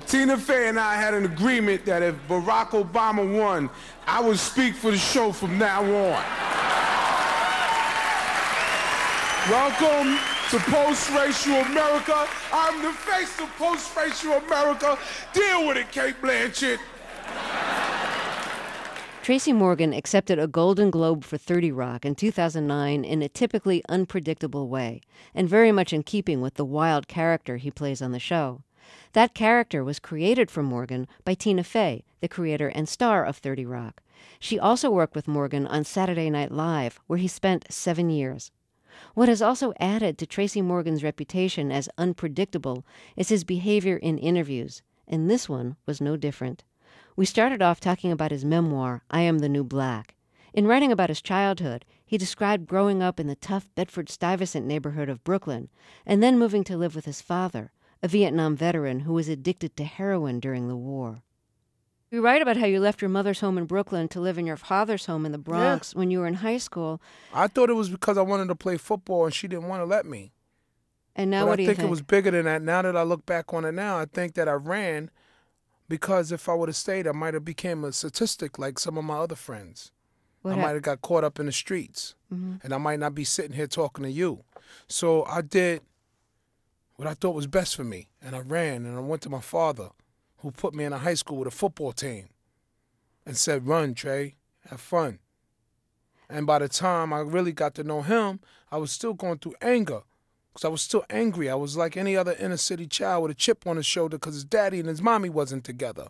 Tina Fey and I had an agreement that if Barack Obama won, I would speak for the show from now on. Welcome to post-racial America. I'm the face of post-racial America. Deal with it, Kate Blanchett. Tracy Morgan accepted a Golden Globe for 30 Rock in 2009 in a typically unpredictable way, and very much in keeping with the wild character he plays on the show. That character was created for Morgan by Tina Fey, the creator and star of 30 Rock. She also worked with Morgan on Saturday Night Live, where he spent 7 years. What has also added to Tracy Morgan's reputation as unpredictable is his behavior in interviews, and this one was no different. We started off talking about his memoir, I Am the New Black. In writing about his childhood, he described growing up in the tough Bedford-Stuyvesant neighborhood of Brooklyn, and then moving to live with his father, a Vietnam veteran who was addicted to heroin during the war. You write about how you left your mother's home in Brooklyn to live in your father's home in the Bronx when you were in high school. I thought it was because I wanted to play football and she didn't want to let me. And now what do you think? I think it was bigger than that. Now that I look back on it now, I think that I ran because if I would have stayed, I might have became a statistic like some of my other friends. I might have got caught up in the streets, and I might not be sitting here talking to you. So I did what I thought was best for me, and I ran, and I went to my father, who put me in a high school with a football team, and said, run, Trey, have fun. And by the time I really got to know him, I was still going through anger. Because I was still angry. I was like any other inner city child with a chip on his shoulder because his daddy and his mommy wasn't together.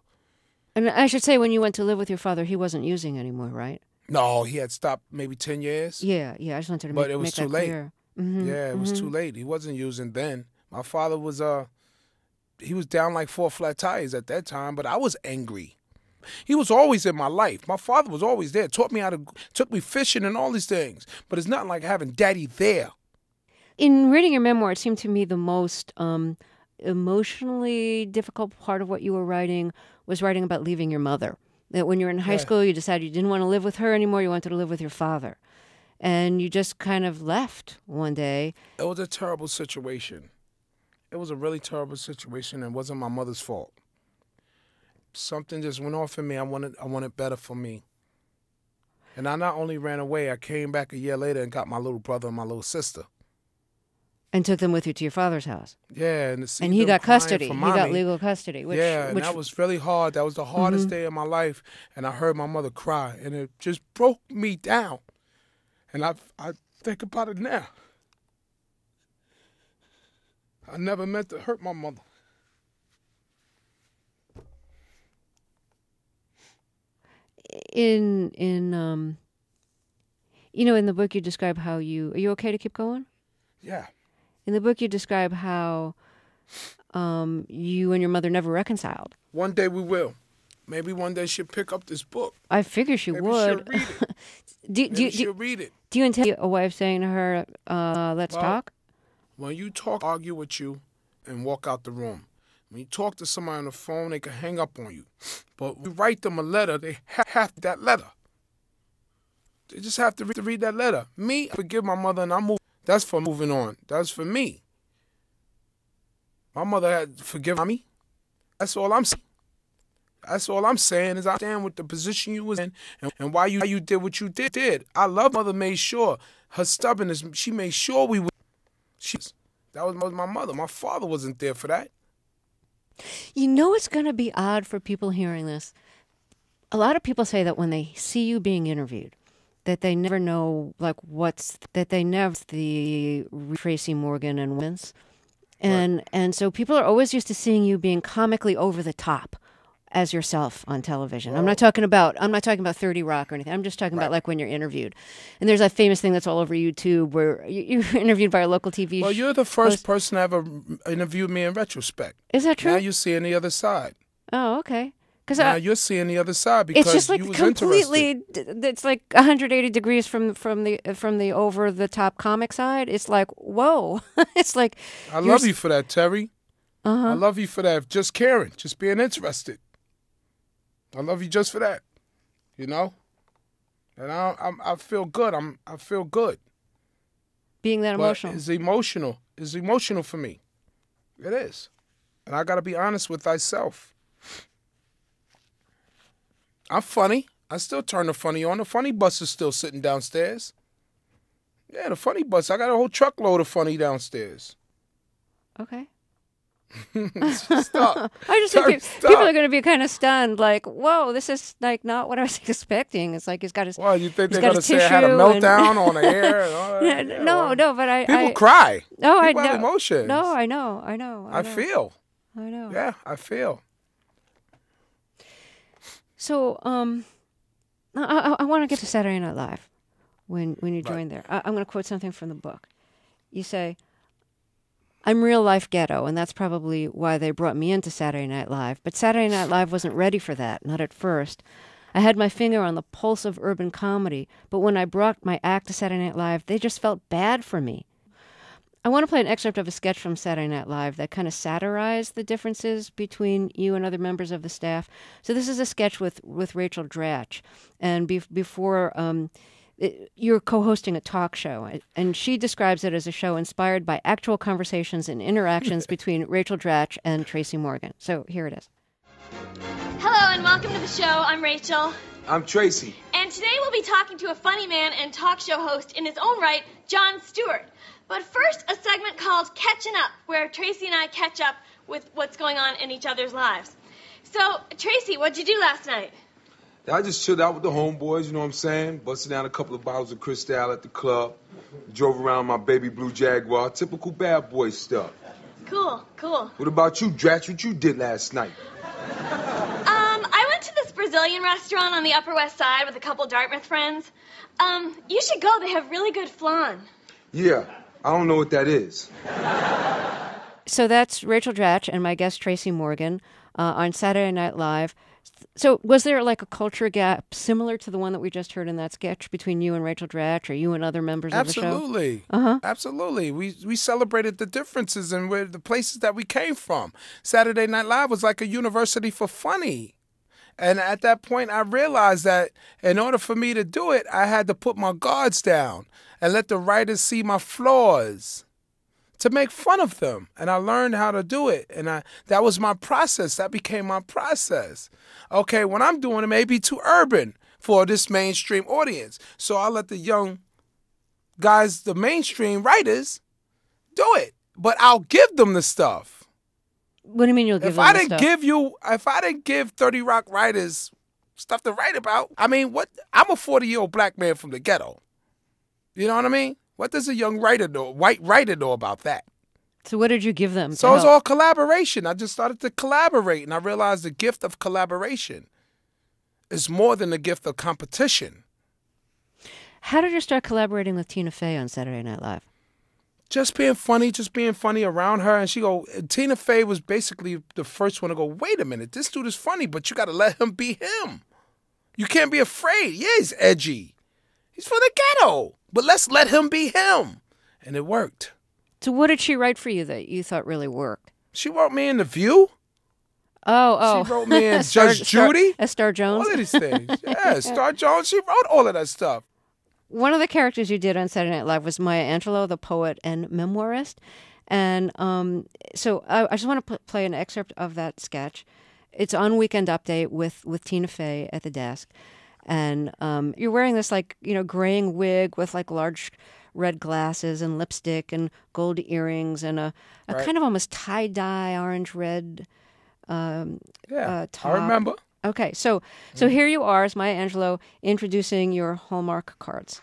And I should say, when you went to live with your father, he wasn't using anymore, right? No, he had stopped maybe 10 years. Yeah, I just wanted to make that clear. But it was too late. Yeah, it was too late. He wasn't using then. My father was, he was down like 4 flat tires at that time, but I was angry. He was always in my life. My father was always there, took me fishing and all these things. But it's not like having daddy there. In reading your memoir, it seemed to me the most emotionally difficult part of what you were writing was writing about leaving your mother. That when you were in high school, you decided you didn't want to live with her anymore, you wanted to live with your father. And you just kind of left one day. It was a terrible situation. It was a really terrible situation, and it wasn't my mother's fault. Something just went off in me. I wanted better for me. And I not only ran away, I came back a year later and got my little brother and my little sister. And took them with you to your father's house. Yeah. And he got custody. He got legal custody. Which that was really hard. That was the hardest day of my life. And I heard my mother cry. And it just broke me down. And I think about it now. I never meant to hurt my mother. In the book you describe how are you okay to keep going? Yeah. In the book, you describe how you and your mother never reconciled. One day we will. Maybe one day she'll pick up this book. I figure she would. Maybe she'll read it. Do you intend a way of saying to her, let's talk? When you talk, argue with you and walk out the room. When you talk to somebody on the phone, they can hang up on you. But when you write them a letter, they have that letter. They just have to read that letter. Me, I forgive my mother and I move. That's for moving on. That's for me. My mother had forgiven me. That's all I'm saying. That's all I'm saying is I stand with the position you was in and why you did what you did. I love mother made sure her stubbornness, she made sure we would. That was my mother. My father wasn't there for that. You know it's going to be odd for people hearing this. A lot of people say that when they see you being interviewed, that they never know, the Tracy Morgan and Vince. And so people are always used to seeing you being comically over the top as yourself on television. I'm not talking about 30 Rock or anything. I'm just talking about like when you're interviewed. And there's that famous thing that's all over YouTube where you're interviewed by a local TV Well, you're the first person to ever interviewed me in retrospect. Is that true? Now you're seeing the other side. Oh, okay. Now you're seeing the other side because it's just like you was completely. Interested. It's like 180 degrees from the over the top comic side. It's like whoa. It's like I love you for that, Terry. I love you for that. Just caring, just being interested. I love you just for that. You know, and I feel good. I feel good. Being that emotional. It's emotional. It's emotional for me. It is. And I got to be honest with thyself. I'm funny. I still turn the funny on. The funny bus is still sitting downstairs. Yeah, the funny bus. I got a whole truckload of funny downstairs. Okay. Stop. I just think people are going to be kind of stunned, like, whoa, this is like not what I was expecting. It's like he's got his. Well, you think they're going to say I had a meltdown on the air? And all that? Yeah, no, but people cry. No, people I know. have emotions. No, I know. I feel. I know. Yeah, I feel. So, I want to get to Saturday Night Live when you joined there. I'm going to quote something from the book. You say, "I'm real life ghetto, and that's probably why they brought me into Saturday Night Live. But Saturday Night Live wasn't ready for that, not at first. I had my finger on the pulse of urban comedy, but when I brought my act to Saturday Night Live, they just felt bad for me." I want to play an excerpt of a sketch from Saturday Night Live that kind of satirized the differences between you and other members of the staff. So this is a sketch with Rachel Dratch, and before you're co-hosting a talk show, and she describes it as a show inspired by actual conversations and interactions between Rachel Dratch and Tracy Morgan. So here it is. Hello and welcome to the show. I'm Rachel. I'm Tracy. And today we'll be talking to a funny man and talk show host in his own right, Jon Stewart. But first, a segment called Catching Up, where Tracy and I catch up with what's going on in each other's lives. So, Tracy, what'd you do last night? I just chilled out with the homeboys, you know what I'm saying? Busted down a couple of bottles of Cristal at the club. Drove around my baby blue Jaguar. Typical bad boy stuff. Cool. What about you, Dratch? What you did last night? I went to this Brazilian restaurant on the Upper West Side with a couple Dartmouth friends. You should go. They have really good flan. Yeah, I don't know what that is. So that's Rachel Dratch and my guest Tracy Morgan on Saturday Night Live. So was there like a culture gap similar to the one that we just heard in that sketch between you and Rachel Dratch, or you and other members of the show? Absolutely. Absolutely. We celebrated the differences and where the places that we came from. Saturday Night Live was like a university for funny. And at that point, I realized that in order for me to do it, I had to put my guards down and let the writers see my flaws to make fun of them. And I learned how to do it. And that was my process. That became my process. Okay, when I'm doing it, it may be too urban for this mainstream audience. So I'll let the young guys, the mainstream writers, do it. But I'll give them the stuff. What do you mean you'll give them the stuff? If I didn't give 30 Rock writers stuff to write about, I mean, what? I'm a 40-year-old black man from the ghetto. You know what I mean? What does a young writer know, white writer know about that? So what did you give them? So it's all collaboration. I just started to collaborate, and I realized the gift of collaboration is more than the gift of competition. How did you start collaborating with Tina Fey on Saturday Night Live? Just being funny around her. And Tina Fey was basically the first one to go, wait a minute, this dude is funny, but you got to let him be him. You can't be afraid. Yeah, he's edgy. He's from the ghetto, but let's let him be him. And it worked. So what did she write for you that you thought really worked? She wrote me in The View. Oh. She wrote me in Judge Judy. Star Jones. All of these things. Yeah, Star Jones. She wrote all of that stuff. One of the characters you did on Saturday Night Live was Maya Angelou, the poet and memoirist. And so I just want to play an excerpt of that sketch. It's on Weekend Update with Tina Fey at the desk. And you're wearing this graying wig with like large red glasses and lipstick and gold earrings and a Right. kind of almost tie-dye orange-red top. I remember. Okay, so here you are as Maya Angelou introducing your Hallmark cards.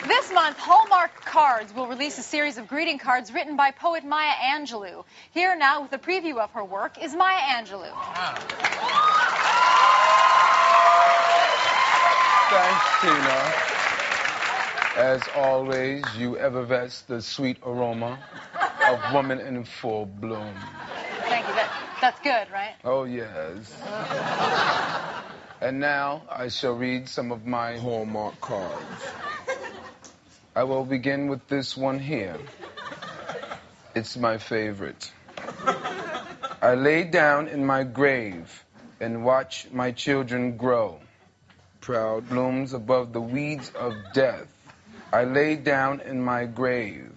This month, Hallmark Cards will release a series of greeting cards written by poet Maya Angelou. Here now with a preview of her work is Maya Angelou. Thanks, Tina. As always, you effervesce the sweet aroma of woman in full bloom. Thank you. That's good, right? Oh, yes. And now I shall read some of my Hallmark cards. I will begin with this one here. It's my favorite. I lay down in my grave and watch my children grow. Proud blooms above the weeds of death. I lay down in my grave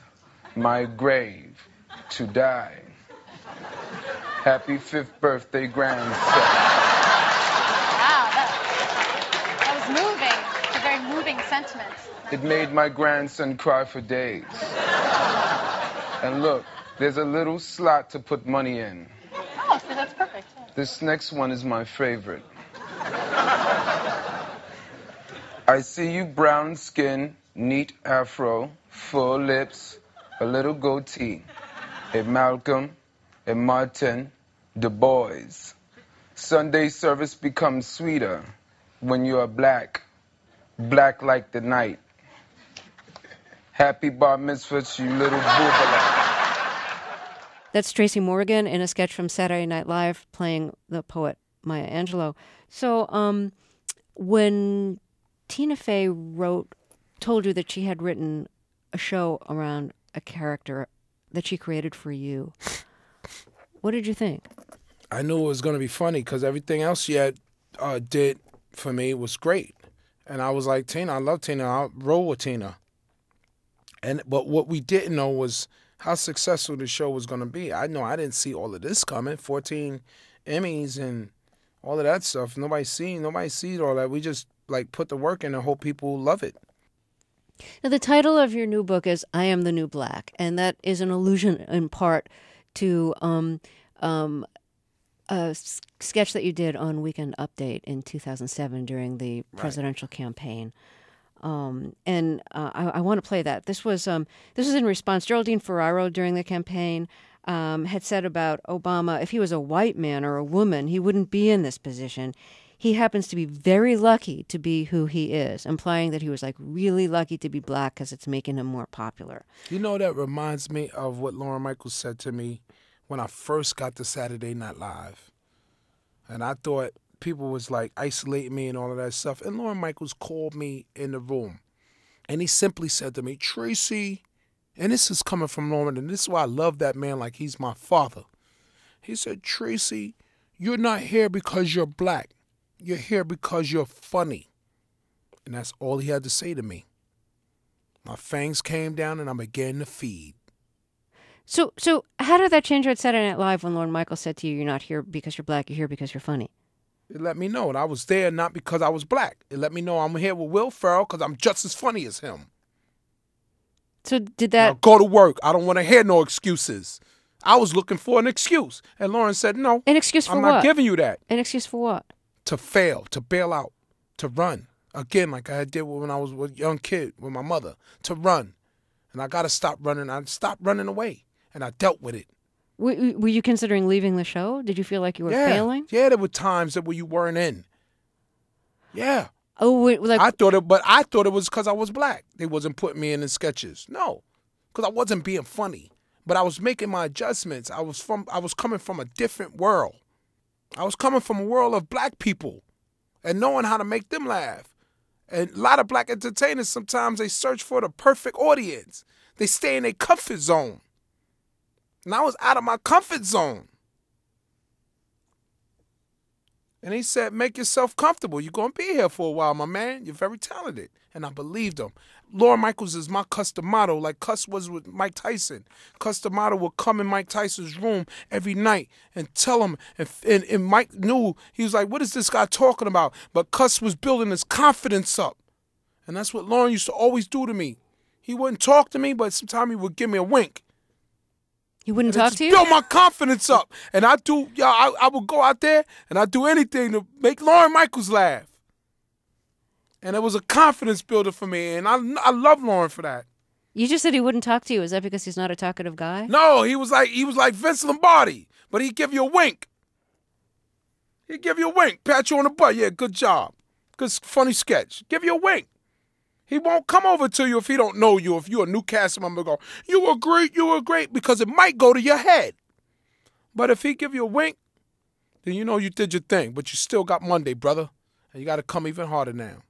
to die. Happy 5th birthday, grandson. Wow, that was moving. It's a very moving sentiment. It made my grandson cry for days. And look, there's a little slot to put money in. Oh, so that's perfect. Yeah. This next one is my favorite. I see you, brown skin, neat afro, full lips, a little goatee. A Malcolm, a Martin, Du Bois. Sunday service becomes sweeter when you are black, black like the night. Happy bar mitzvah, you little boobala. That's Tracy Morgan in a sketch from Saturday Night Live playing the poet Maya Angelou. So when Tina Fey told you that she had written a show around a character that she created for you, what did you think? I knew it was going to be funny because everything else she had did for me was great. And I was like, Tina, I love Tina. I'll roll with Tina. But what we didn't know was how successful the show was going to be. I didn't see all of this coming. 14 Emmys and all of that stuff. Nobody sees all that. We just put the work in and hope people love it. Now, the title of your new book is I Am the New Black, and that is an allusion in part to a sketch that you did on Weekend Update in 2007 during the presidential campaign. And I want to play that. This was in response. Geraldine Ferraro during the campaign had said about Obama, if he was a white man or a woman, he wouldn't be in this position. He happens to be very lucky to be who he is, implying that he was really lucky to be black because it's making him more popular. You know, that reminds me of what Lorne Michaels said to me when I first got to Saturday Night Live. And I thought people was isolating me and all of that stuff. And Lorne Michaels called me in the room. And he simply said to me, Tracy, and this is coming from Lorne, and this is why I love that man like he's my father. He said, Tracy, you're not here because you're black. You're here because you're funny. And that's all he had to say to me. My fangs came down and I began to feed. So how did that change you at Saturday Night Live when Lorne Michaels said to you, you're not here because you're black, you're here because you're funny? It let me know. And I was there not because I was black. It let me know I'm here with Will Ferrell because I'm just as funny as him. So did that... Now go to work. I don't want to hear no excuses. I was looking for an excuse. And Lauren said, no. An excuse for what? I'm not giving you that. An excuse for what? To fail, to bail out, to run. Again, like I did when I was a young kid with my mother. To run. And I got to stop running. I stopped running away. And I dealt with it. Were you considering leaving the show? Did you feel like you were failing? Yeah, there were times where you weren't in. Yeah. Oh, I thought it was because I was black. They wasn't putting me in the sketches. No, because I wasn't being funny. But I was making my adjustments. I was coming from a different world. I was coming from a world of black people and knowing how to make them laugh. And a lot of black entertainers, sometimes they search for the perfect audience. They stay in their comfort zone. And I was out of my comfort zone. And he said, make yourself comfortable. You're going to be here for a while, my man. You're very talented. And I believed him. Lorne Michaels is my customato, like Cuss was with Mike Tyson. Customato would come in Mike Tyson's room every night and tell him. And Mike knew. He was like, what is this guy talking about? But Cuss was building his confidence up. And that's what Lorne used to always do to me. He wouldn't talk to me, but sometimes he would give me a wink. He wouldn't talk to you? Build my confidence up. And I would go out there and I'd do anything to make Lorne Michaels laugh. And it was a confidence builder for me. And I love Lorne for that. You just said he wouldn't talk to you. Is that because he's not a talkative guy? No, he was like Vince Lombardi, but he'd give you a wink. He'd give you a wink, pat you on the butt. Yeah, good job. Good, funny sketch. Give you a wink. He won't come over to you if he don't know you. If you're a new cast member, go, you were great, because it might go to your head. But if he give you a wink, then you know you did your thing. But you still got Monday, brother. And you got to come even harder now.